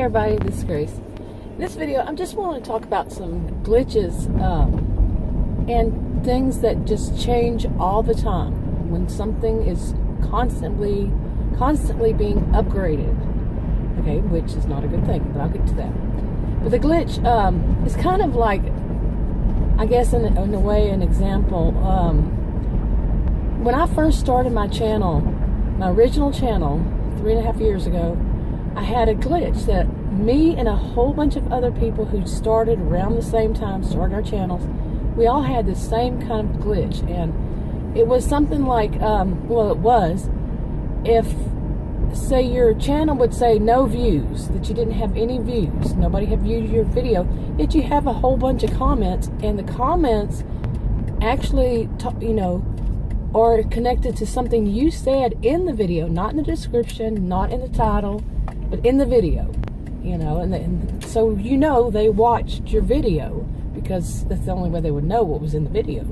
everybody, this is Grace. In this video, I just want to talk about some glitches and things that just change all the time when something is constantly being upgraded. Okay, which is not a good thing, but I'll get to that. But the glitch is kind of like, I guess in a way, an example. When I first started my channel, my original channel, 3.5 years ago, I had a glitch that me and a whole bunch of other people who started around the same time, started our channels, we all had the same kind of glitch. And it was something like, well, it was, if, say, your channel would say no views, that you didn't have any views, nobody had viewed your video, yet you have a whole bunch of comments, and the comments actually, are connected to something you said in the video, not in the description, not in the title, but in the video, and so they watched your video, because that's the only way they would know what was in the video.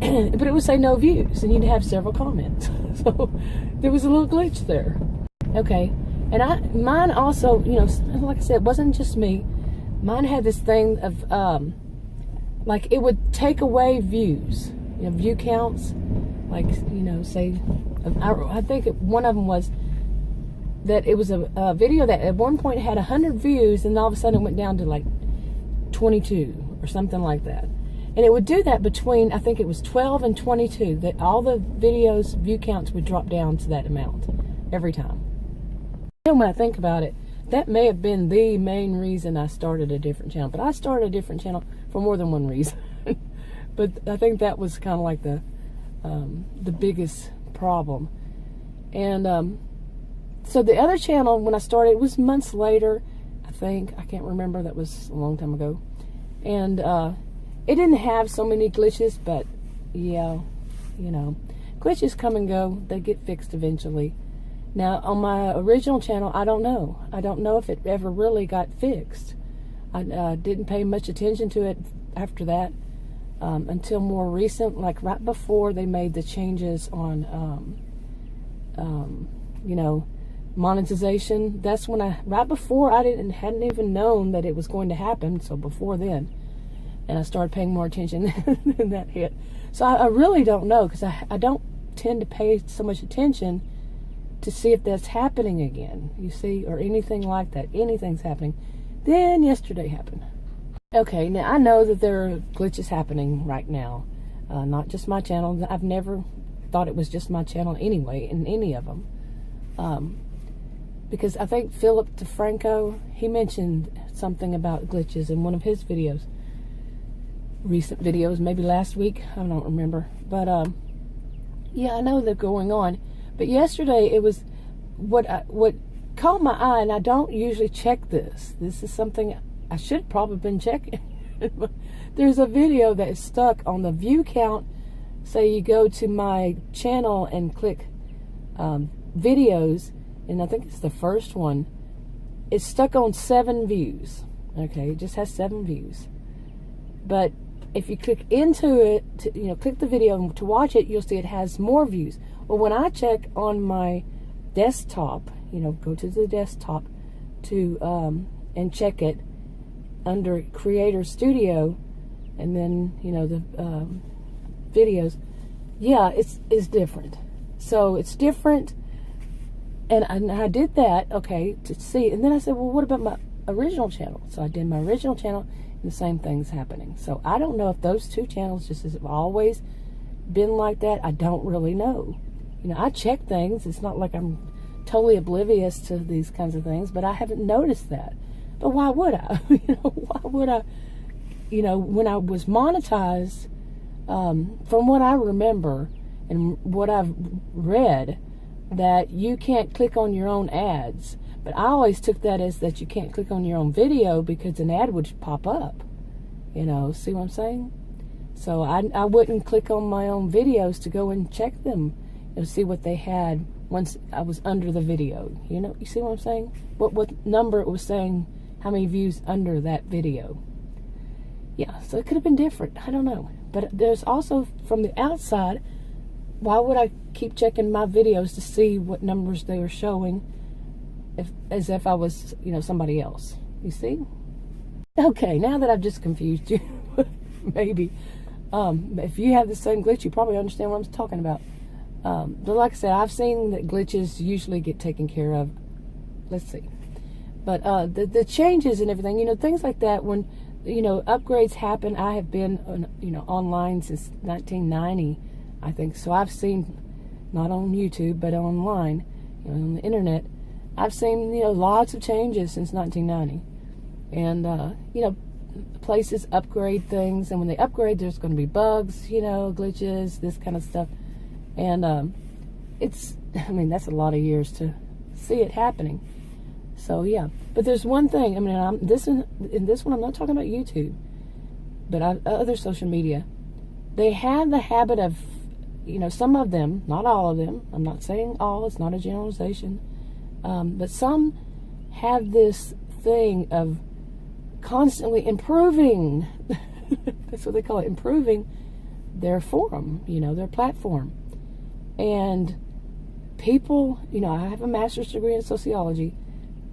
But it would say no views, and you'd have several comments. So there was a little glitch there. Okay, and mine also, like I said, it wasn't just me. Mine had this thing of, like, it would take away views, view counts. Like, say, I think one of them was that it was a video that at one point had 100 views, and all of a sudden it went down to like 22 or something like that. And it would do that between, I think it was 12 and 22, that all the videos' view counts would drop down to that amount every time. And when I think about it, that may have been the main reason I started a different channel. But I started a different channel for more than one reason. But I think that was kind of like the biggest problem. And so the other channel, when I started, it was months later, I think. I can't remember. That was a long time ago. And it didn't have so many glitches, but yeah, glitches come and go. They get fixed eventually. Now, on my original channel, I don't know. I don't know if it ever really got fixed. I didn't pay much attention to it after that until more recent, like right before they made the changes on, monetization. That's when right before I hadn't even known that it was going to happen. So before then. And I started paying more attention than that hit. So I really don't know, because I don't tend to pay so much attention to see if that's happening again, you see, or anything like that. Anything's happening. Then yesterday happened. Okay, now I know that there are glitches happening right now. Not just my channel. I've never thought it was just my channel anyway, in any of them. Because I think Philip DeFranco, he mentioned something about glitches in one of his videos. Recent videos, maybe last week, I don't remember, but yeah, I know they're going on. But yesterday it was what caught my eye, and I don't usually check this is something I should have probably been checking. There's a video that is stuck on the view count. Say you go to my channel and click videos, and I think it's the first one. It's stuck on 7 views. Okay, it just has 7 views. But if you click into it, click the video to watch it, you'll see it has more views. Well, when I check on my desktop, go to the desktop to and check it under Creator Studio, and then the videos, yeah, it's different. So it's different, and I did that, okay, to see, and then I said, well, what about my original channel? So I did my original channel. The same thing's happening. So I don't know if those two channels just have always been like that. I don't really know. I check things. It's not like I'm totally oblivious to these kinds of things, but I haven't noticed that. But why would I? Why would I? When I was monetized, from what I remember and what I've read, that you can't click on your own ads. But I always took that as that you can't click on your own video because an ad would pop up. See what I'm saying? So I wouldn't click on my own videos to go and check them, see what they had once I was under the video. You see what I'm saying? What number it was saying, how many views under that video. Yeah, so it could have been different. I don't know. But there's also, from the outside, why would I keep checking my videos to see what numbers they were showing as if I was, somebody else. You see? Okay, now that I've just confused you, maybe, if you have the same glitch, you probably understand what I'm talking about. But like I said, I've seen that glitches usually get taken care of. Let's see. But the changes and everything, things like that, when, upgrades happen. I have been, online since 1990, I think. So I've seen, not on YouTube, but online, on the internet, I've seen, lots of changes since 1990. And, places upgrade things. And when they upgrade, there's going to be bugs, glitches, this kind of stuff. And that's a lot of years to see it happening. So, yeah. But there's one thing. In this one, I'm not talking about YouTube, but other social media. They have the habit of, some of them, not all of them. I'm not saying all. It's not a generalization. But some have this thing of constantly improving. That's what they call it, improving their forum, their platform. And people, I have a master's degree in sociology.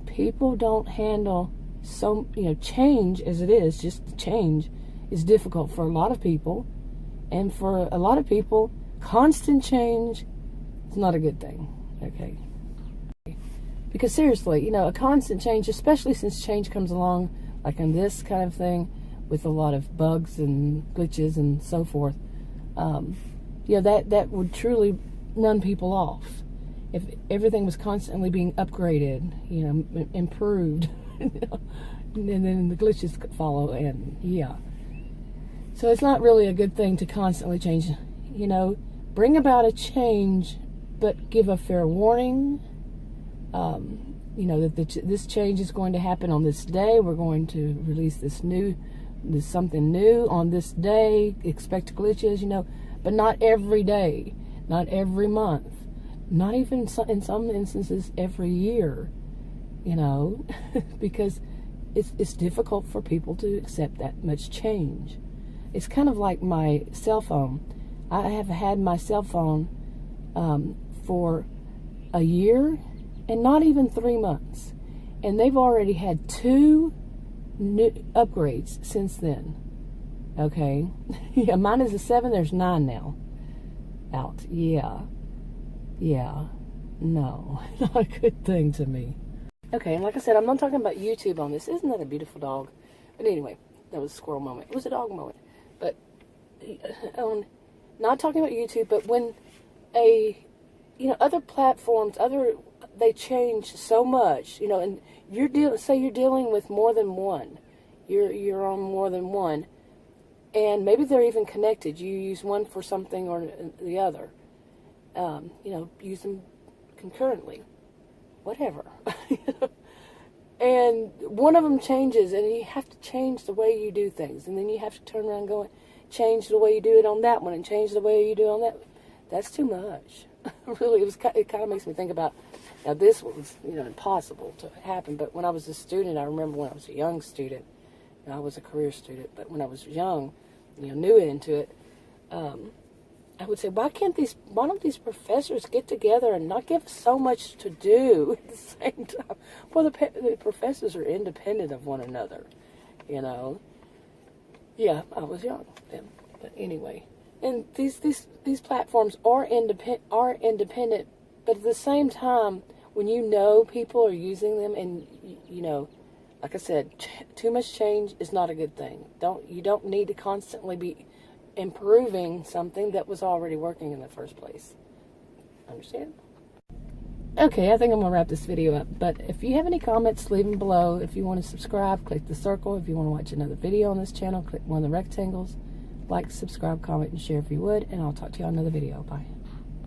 People don't handle change as it is. Just change is difficult for a lot of people. And for a lot of people, constant change is not a good thing. Okay. Because seriously, a constant change, especially since change comes along, like in this kind of thing, with a lot of bugs and glitches and so forth, that would truly run people off. If everything was constantly being upgraded, improved, and then the glitches could follow, and yeah. So it's not really a good thing to constantly change, bring about a change, but give a fair warning, that this change is going to happen on this day. We're going to release this something new on this day. Expect glitches, but not every day, not every month, not even in some instances every year, because it's difficult for people to accept that much change. It's kind of like my cell phone. I have had my cell phone for a year and not even 3 months. And they've already had 2 new upgrades since then. Okay? Yeah, mine is a 7. There's 9 now out. Yeah. No. Not a good thing to me. Okay, and like I said, I'm not talking about YouTube on this. Isn't that a beautiful dog? But anyway, that was a squirrel moment. It was a dog moment. But not talking about YouTube, but when other platforms, they change so much, and you're dealing with more than one. You're on more than one, and maybe they're even connected. You use one for something or the other. Use them concurrently, whatever. And one of them changes, and you have to change the way you do things, and then you have to turn around and go and change the way you do it on that one, and change the way you do it on that. That's too much. Really, it kind of makes me think about, now this was, impossible to happen, but when I was a student, I remember when I was a young student, I was a career student, but when I was young, new into it, I would say, why don't these professors get together and not give us so much to do at the same time? Well, the professors are independent of one another, Yeah, I was young then, but anyway. And these platforms are independent, but at the same time, when people are using them, and like I said, too much change is not a good thing. You don't need to constantly be improving something that was already working in the first place. Understand? Okay, I think I'm going to wrap this video up. But if you have any comments, leave them below. If you want to subscribe, click the circle. If you want to watch another video on this channel, click one of the rectangles. Like, subscribe, comment, and share if you would. And I'll talk to you on another video. Bye.